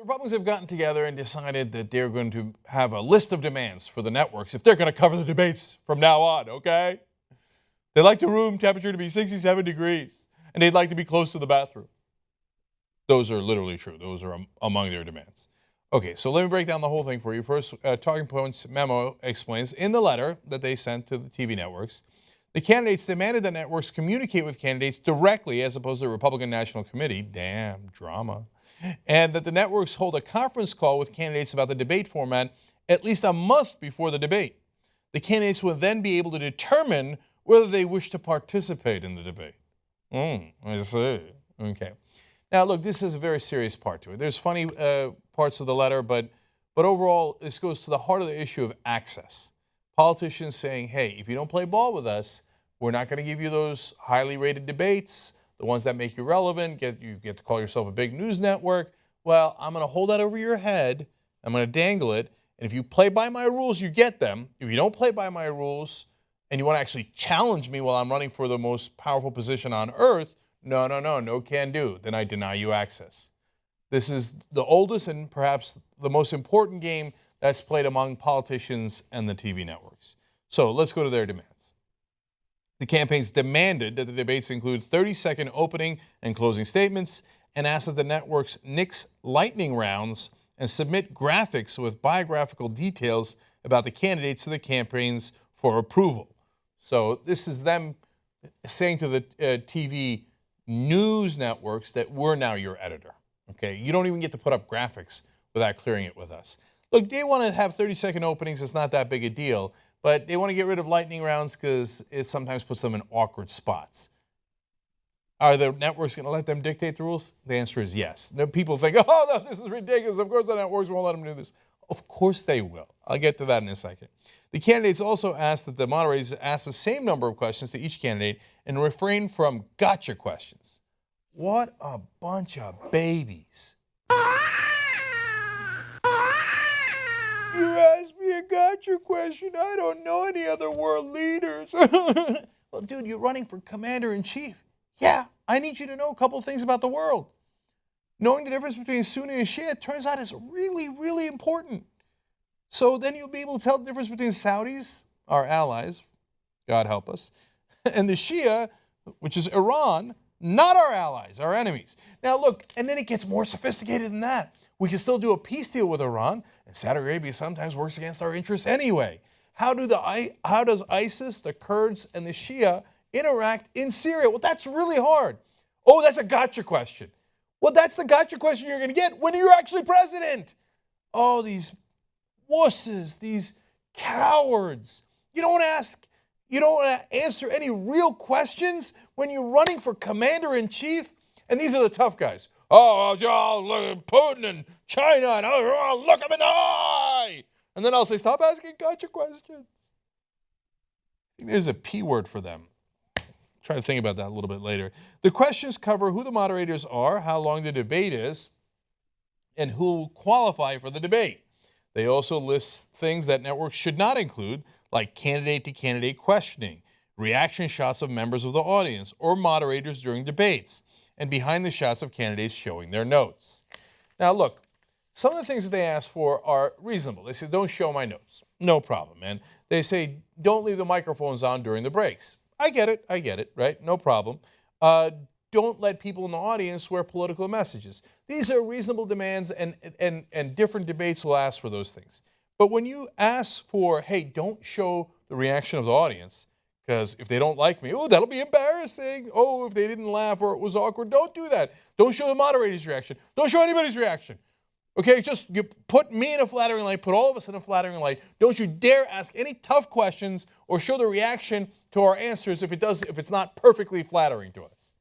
Republicans have gotten together and decided that they're going to have a list of demands for the networks if they're going to cover the debates from now on, okay? They'd like the room temperature to be 67 degrees, and they'd like to be close to the bathroom. Those are literally true. Those are among their demands. Okay, so let me break down the whole thing for you. First, Talking Points memo explains in the letter that they sent to the TV networks, the candidates demanded that networks communicate with candidates directly as opposed to the Republican National Committee. Damn, drama. And that the networks hold a conference call with candidates about the debate format at least a month before the debate. The candidates will then be able to determine whether they wish to participate in the debate. I see. Okay. Now, look, this is a very serious part to it. There's funny parts of the letter, but overall, this goes to the heart of the issue of access. Politicians saying, hey, if you don't play ball with us, we're not going to give you those highly rated debates, the ones that make you relevant, you get to call yourself a big news network. Well, I'm going to hold that over your head. I'm going to dangle it. And if you play by my rules, you get them. If you don't play by my rules and you want to actually challenge me while I'm running for the most powerful position on earth, no can do. Then I deny you access. This is the oldest and perhaps the most important game that's played among politicians and the TV networks. So let's go to their demands. The campaigns demanded that the debates include 30-second opening and closing statements and asked that the networks nix lightning rounds and submit graphics with biographical details about the candidates to the campaigns for approval. So this is them saying to the TV news networks that we're now your editor. Okay, you don't even get to put up graphics without clearing it with us. Look, they want to have 30-second openings. It's not that big a deal. But they want to get rid of lightning rounds because it sometimes puts them in awkward spots. Are the networks going to let them dictate the rules? The answer is yes. People think, oh, no, this is ridiculous. Of course the networks won't let them do this. Of course they will. I'll get to that in a second. The candidates also asked that the moderators ask the same number of questions to each candidate and refrain from gotcha questions. What a bunch of babies. You asked me a gotcha question. I don't know any other world leaders. Well, dude, you're running for commander-in-chief. Yeah, I need you to know a couple of things about the world. Knowing the difference between Sunni and Shia turns out is really, really important. So then you'll be able to tell the difference between Saudis, our allies, God help us, and the Shia, which is Iran, not our allies, our enemies. Now look, and then it gets more sophisticated than that. We can still do a peace deal with Iran, and Saudi Arabia sometimes works against our interests anyway. How does ISIS, the Kurds, and the Shia interact in Syria? Well, that's really hard. Oh, that's a gotcha question. Well, that's the gotcha question you're going to get when you're actually president. Oh, these wusses, these cowards. You don't answer any real questions when you're running for commander-in-chief. And these are the tough guys. Oh, look at Putin and China, and look him in the eye. And then I'll say, stop asking gotcha questions. I think there's a P word for them. Try to think about that a little bit later. The questions cover who the moderators are, how long the debate is, and who will qualify for the debate. They also list things that networks should not include, like candidate-to-candidate questioning, reaction shots of members of the audience or moderators during debates, and behind the shots of candidates showing their notes. Now look, some of the things that they ask for are reasonable. They say, don't show my notes. No problem, man. They say, don't leave the microphones on during the breaks. I get it, right? No problem. Don't let people in the audience swear political messages. These are reasonable demands, and different debates will ask for those things. But when you ask for, hey, don't show the reaction of the audience, because if they don't like me, oh, that'll be embarrassing. Oh, if they didn't laugh or it was awkward, don't do that. Don't show the moderator's reaction. Don't show anybody's reaction. Okay, just you put me in a flattering light, put all of us in a flattering light. Don't you dare ask any tough questions or show the reaction to our answers if it's not perfectly flattering to us.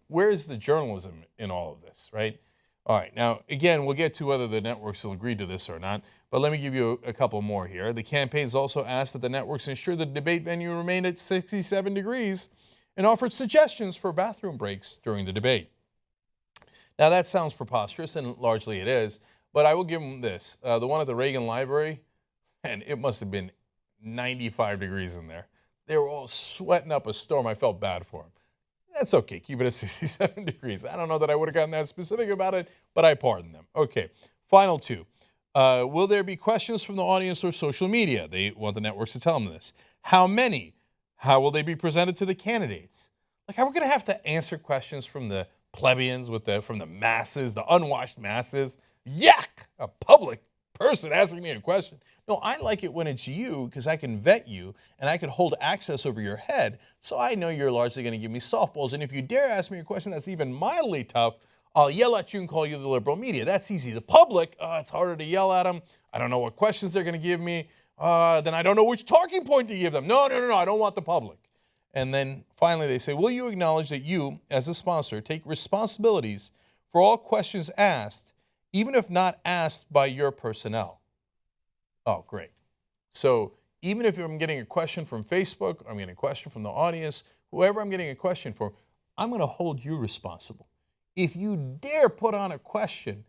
Where's the journalism in all of this, right? All right, now, again, we'll get to whether the networks will agree to this or not, but let me give you a couple more here. The campaigns also asked that the networks ensure the debate venue remained at 67 degrees and offered suggestions for bathroom breaks during the debate. Now, that sounds preposterous, and largely it is, but I will give them this. The one at the Reagan Library, and it must have been 95 degrees in there. They were all sweating up a storm. I felt bad for them. That's okay. Keep it at 67 degrees. I don't know that I would have gotten that specific about it, but I pardon them. Okay. Final two. Will there be questions from the audience or social media? They want the networks to tell them this. How many? How will they be presented to the candidates? Like, are we going to have to answer questions from the plebeians, from the masses, the unwashed masses? Yuck! A public person asking me a question. No, I like it when it's you because I can vet you and I can hold access over your head, so I know you're largely going to give me softballs. And if you dare ask me a question that's even mildly tough, I'll yell at you and call you the liberal media. That's easy. The public, it's harder to yell at them. I don't know what questions they're going to give me. Then I don't know which talking point to give them. No, I don't want the public. And then finally they say, will you acknowledge that you, as a sponsor, take responsibilities for all questions asked, even if not asked by your personnel? Oh, great. So even if I'm getting a question from Facebook, I'm getting a question from the audience, whoever I'm getting a question for, I'm going to hold you responsible. If you dare put on a question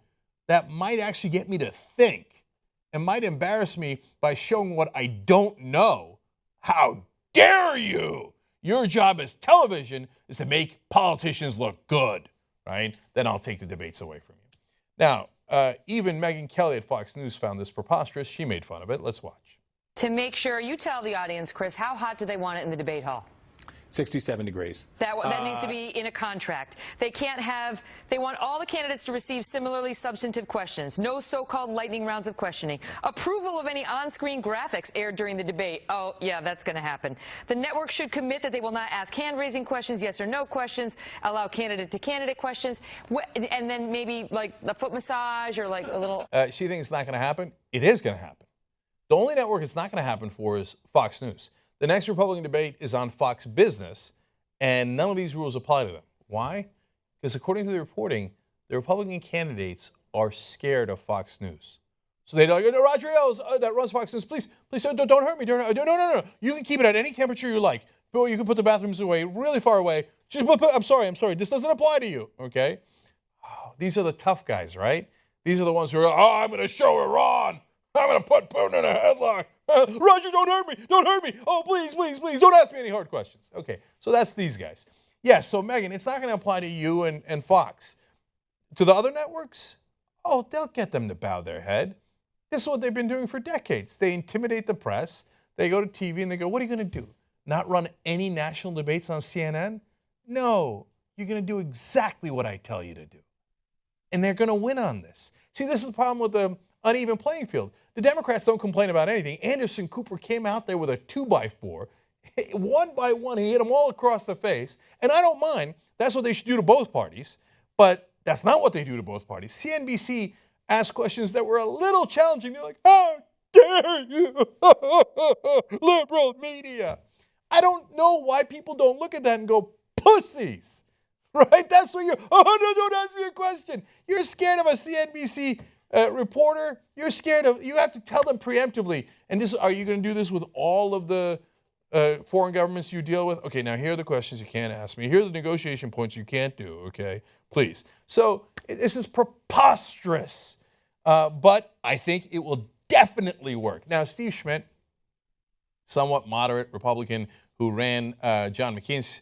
that might actually get me to think and might embarrass me by showing what I don't know, how dare you? Your job as television is to make politicians look good, right? Then I'll take the debates away from you. Now, even Megyn Kelly at Fox News found this preposterous. She made fun of it. Let's watch. To make sure, you tell the audience, Chris, how hot do they want it in the debate hall? 67 degrees. That needs to be in a contract. They want all the candidates to receive similarly substantive questions. No so-called lightning rounds of questioning. Approval of any on-screen graphics aired during the debate. Oh, yeah, that's going to happen. The network should commit that they will not ask hand-raising questions, yes or no questions, allow candidate-to-candidate questions, and then maybe like a foot massage or like a little... She thinks it's not going to happen? It is going to happen. The only network it's not going to happen for is Fox News. The next Republican debate is on Fox Business, and none of these rules apply to them. Why? Because according to the reporting, the Republican candidates are scared of Fox News. So they're like, no, Roger Ailes, that runs Fox News, please don't hurt me. No. You can keep it at any temperature you like. But you can put the bathrooms away, really far away. I'm sorry. This doesn't apply to you, okay? Oh, these are the tough guys, right? These are the ones who are, I'm going to show Iran. I'm going to put Putin in a headlock. Roger, don't hurt me. Oh, please, don't ask me any hard questions. Okay, so that's these guys. Yes, so Megyn, it's not going to apply to you and Fox. To the other networks, they'll get them to bow their head. This is what they've been doing for decades. They intimidate the press. They go to TV and they go, what are you going to do? Not run any national debates on CNN? No, you're going to do exactly what I tell you to do. And they're going to win on this. See, this is the problem with the uneven playing field. The Democrats don't complain about anything. Anderson Cooper came out there with a 2x4. One by one, he hit them all across the face. And I don't mind. That's what they should do to both parties. But that's not what they do to both parties. CNBC asked questions that were a little challenging. They're like, how dare you, liberal media? I don't know why people don't look at that and go, pussies. Right? That's what you're, no, don't ask me a question. You're scared of a CNBC reporter, you have to tell them preemptively. And are you going to do this with all of the foreign governments you deal with? Okay, now here are the questions you can't ask me. Here are the negotiation points you can't do, okay? Please. So this is preposterous. But I think it will definitely work. Now, Steve Schmidt, somewhat moderate Republican who ran John McCain's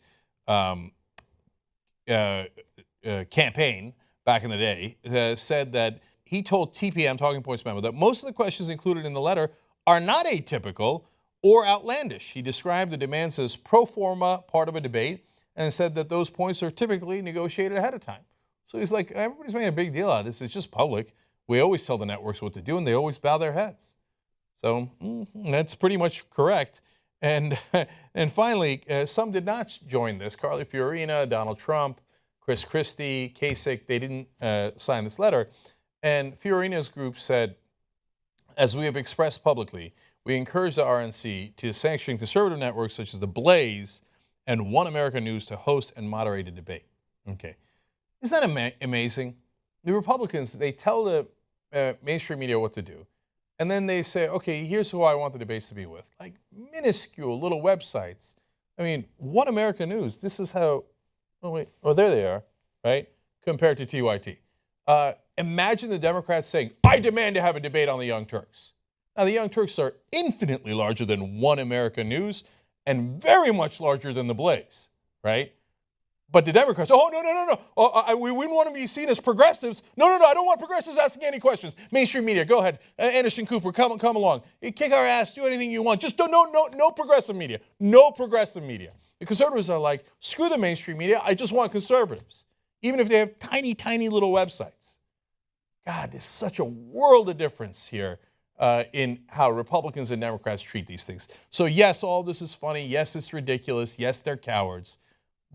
campaign back in the day, said that he told TPM, Talking Points memo, that most of the questions included in the letter are not atypical or outlandish. He described the demands as pro forma part of a debate and said that those points are typically negotiated ahead of time. So he's like, everybody's making a big deal out of this. It's just public. We always tell the networks what to do, and they always bow their heads. So that's pretty much correct. And finally, some did not join this. Carly Fiorina, Donald Trump, Chris Christie, Kasich, they didn't sign this letter. And Fiorina's group said, as we have expressed publicly, we encourage the RNC to sanction conservative networks such as The Blaze and One American News to host and moderate a debate. Okay. Isn't that amazing? The Republicans, they tell the mainstream media what to do. And then they say, okay, here's who I want the debates to be with. Like minuscule little websites. I mean, One American News, this is how, there they are, right? Compared to TYT. Imagine the Democrats saying, I demand to have a debate on the Young Turks. Now, the Young Turks are infinitely larger than One American News and very much larger than The Blaze, right? But the Democrats, oh, no. We wouldn't want to be seen as progressives. No, I don't want progressives asking any questions. Mainstream media, go ahead. Anderson Cooper, come along. You kick our ass, do anything you want. Just no progressive media. No progressive media. The conservatives are like, screw the mainstream media. I just want conservatives. Even if they have tiny little websites. God, there's such a world of difference here in how Republicans and Democrats treat these things. So yes, all this is funny. Yes, it's ridiculous. Yes, they're cowards.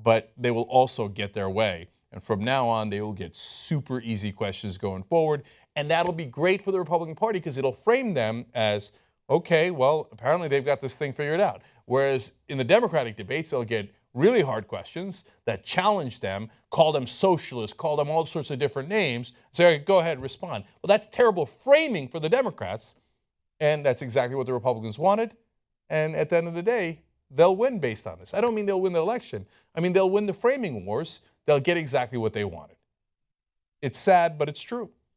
But they will also get their way. And from now on, they will get super easy questions going forward. And that'll be great for the Republican Party because it'll frame them as, okay, well, apparently they've got this thing figured out. Whereas in the Democratic debates, they'll get really hard questions that challenge them, call them socialists, call them all sorts of different names, say, go ahead, respond. Well, that's terrible framing for the Democrats. And that's exactly what the Republicans wanted. And at the end of the day, they'll win based on this. I don't mean they'll win the election. I mean, they'll win the framing wars. They'll get exactly what they wanted. It's sad, but it's true.